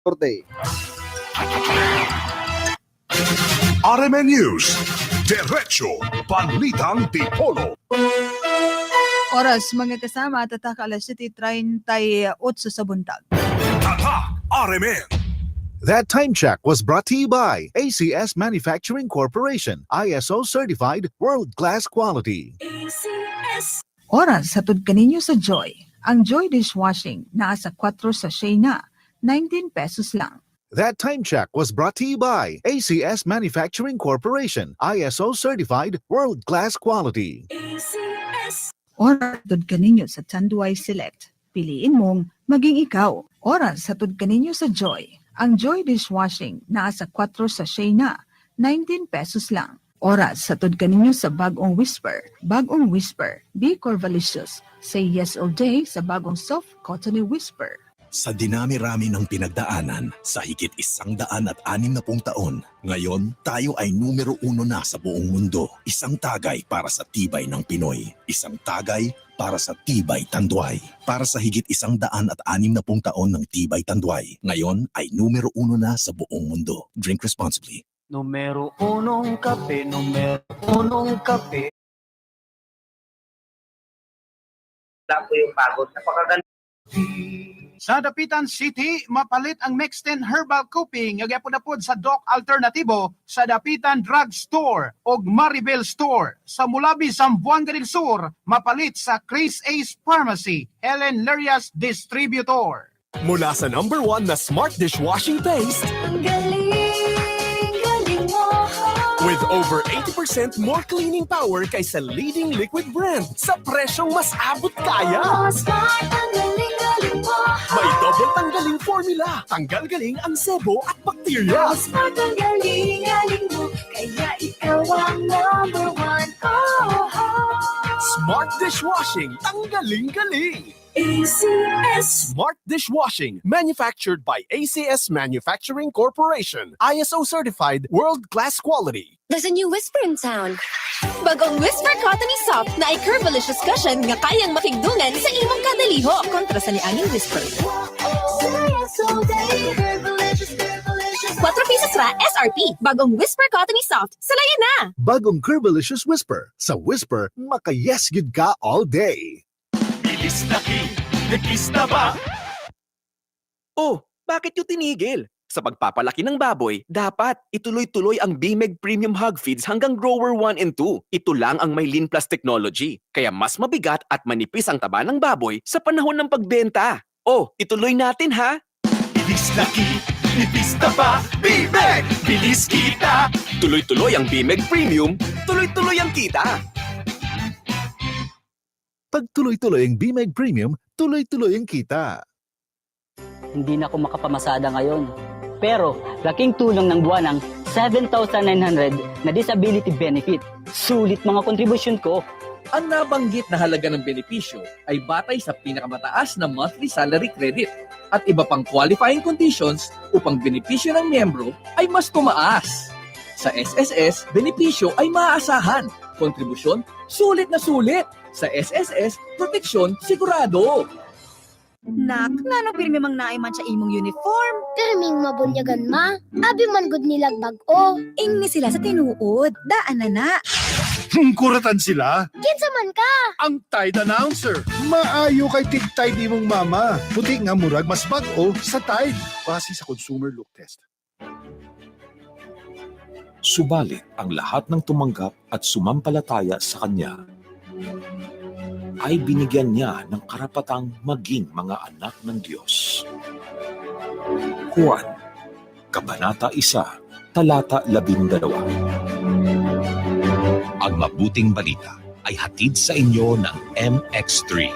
transporte. RMN News, Diretso Balitang Tipolo. Oras mga kasama, tatak alas 7:38 sa buntag. Tatak RMN. That time check was brought to you by ACS Manufacturing Corporation, ISO certified world-class quality. Oras hatod kaninyo sa Joy. Ang Joy dishwashing naa sa 4 sachet na, 19 pesos lang. That time check was brought to you by ACS Manufacturing Corporation, ISO certified world-class quality. Oras hatod kaninyo sa Tanduay Select. Piliin mong maging ikaw. Oras hatod kaninyo sa Joy. Ang Joy dishwashing naa sa 4 sachet na, 19 pesos lang. Oras hatod kaninyo sa Bagong Whisper. Bagong Whisper, be Corvalicious. Say yes all day sa bagong soft cottony whisper. Sa dinami-rami ng pinagdaanan sa higit 160 taon, ngayon tayo ay numero 1 na sa buong mundo. Isang tagay para sa tibay ng Pinoy. Isang tagay para sa Tibay Tanduay. Para sa higit 160 taon ng Tibay Tanduay, ngayon ay numero 1 na sa buong mundo. Drink responsibly. Numero 1 kape, numero 1 kape. Wala po yung pagod. Napakaganda. Sa Dapitan City, mapalit ang Mexten Herbal Coping nagyapon sa Doc Alternativo sa Dapitan Drug Store o Maribel Store. Sa Mulabi, Zamboanga del Sur, mapalit sa Chris Ace Pharmacy, Helen Lerias Distributor. Mula sa number 1 na Smart Dishwashing Paste, ang galing mo. with over 80% more cleaning power kaysa leading liquid brand sa presyong mas abot kaya. Smart, ang galing mo. May double tanggaling formula. Tanggal galing ang sebo at bakterya. Smart, ang galing mo. Kaya ikaw ang number 1. Smart Dishwashing. Tanggaling-galing. ACS. Smart Dishwashing. Manufactured by ACS Manufacturing Corporation. ISO certified world-class quality. There's a new Whisper in town. Bagong Whisper Cottony Soft na ay curvalicious cushion nga kayang makigdungan sa imong kadaliho kontra sa nianging Whisper. 4 pesos ra SRP. Bagong Whisper Cottony Soft. Salayan na! Bagong Curvalicious Whisper. Sa Whisper, makayes gid ka all day. Bilis na nagkis na ba? Oh, bakit yung tinigil? Sa pagpapalaki ng baboy, dapat ituloy-tuloy ang BMEG Premium Hog Feeds hanggang Grower 1 and 2. Ito lang ang may Lean Plus technology, kaya mas mabigat at manipis ang taba ng baboy sa panahon ng pagbenta. Oh, ituloy natin ha! Bilis na nipis na ba? BMEG! Bilis kita! Tuloy-tuloy ang BMEG Premium, tuloy-tuloy ang kita! Pag tuloy-tuloy ang BMEG Premium, tuloy-tuloy ang kita. Hindi na ako makapamasada ngayon. Pero, laking tulong ng buwanang 7,900 na disability benefit. Sulit mga kontribusyon ko. Ang nabanggit na halaga ng benepisyo ay batay sa pinakamataas na monthly salary credit at iba pang qualifying conditions upang benepisyo ng miyembro ay mas tumaas. Sa SSS, benepisyo ay maaasahan. Kontribusyon, sulit na sulit. Sa SSS, proteksyon sigurado. Nak, ngano pirmi mang naiman sa imong uniform? Pirming mabunyagan ma. Abi man gud nilag bag-o. Ingni sila sa tinuod. Daan na na. Kuratan sila. Kinsa man ka? Ang Tide Announcer. Maayo kay tig-Tide imong mama. Puti nga murag mas bag-o sa Tide. Base sa consumer look test. Subalit ang lahat ng tumanggap at sumampalataya sa kanya ay binigyan niya ng karapatang maging mga anak ng Diyos. Juan, Kabanata 1, Talata 12. Ang mabuting balita ay hatid sa inyo ng MX3.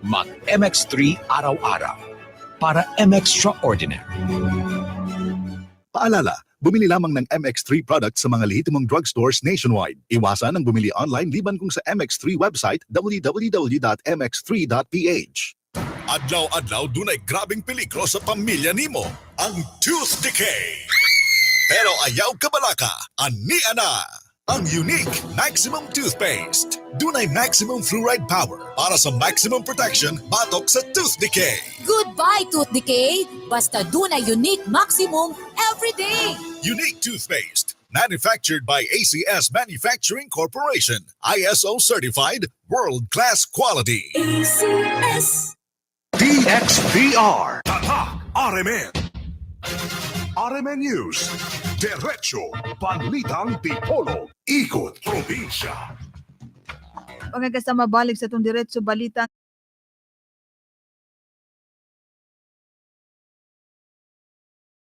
Mag-MX3 araw-araw para MXtraordinary. Paalala, bumili lamang ng MX3 products sa mga lehitimong drugstores nationwide. Iwasan ang bumili online liban kung sa MX3 website www.mx3.ph. Adlaw-adlaw dunay grabing peligro sa pamilya nimo. Ang tooth decay. Pero ayaw kabalaka, ani ana. Ang unique Maximum Toothpaste. Dunay maximum fluoride power para sa maximum protection batok sa tooth decay. Goodbye, tooth decay. Basta dunay unique maximum everyday. Unique Toothpaste. Manufactured by ACS Manufacturing Corporation. ISO certified, world-class quality. ACS. DXVR. Tatak RMN. RMN News. Diretso. Balitang Tipolo. Ikot Probinsya. Mga kasama, balik sa itong diretso balita.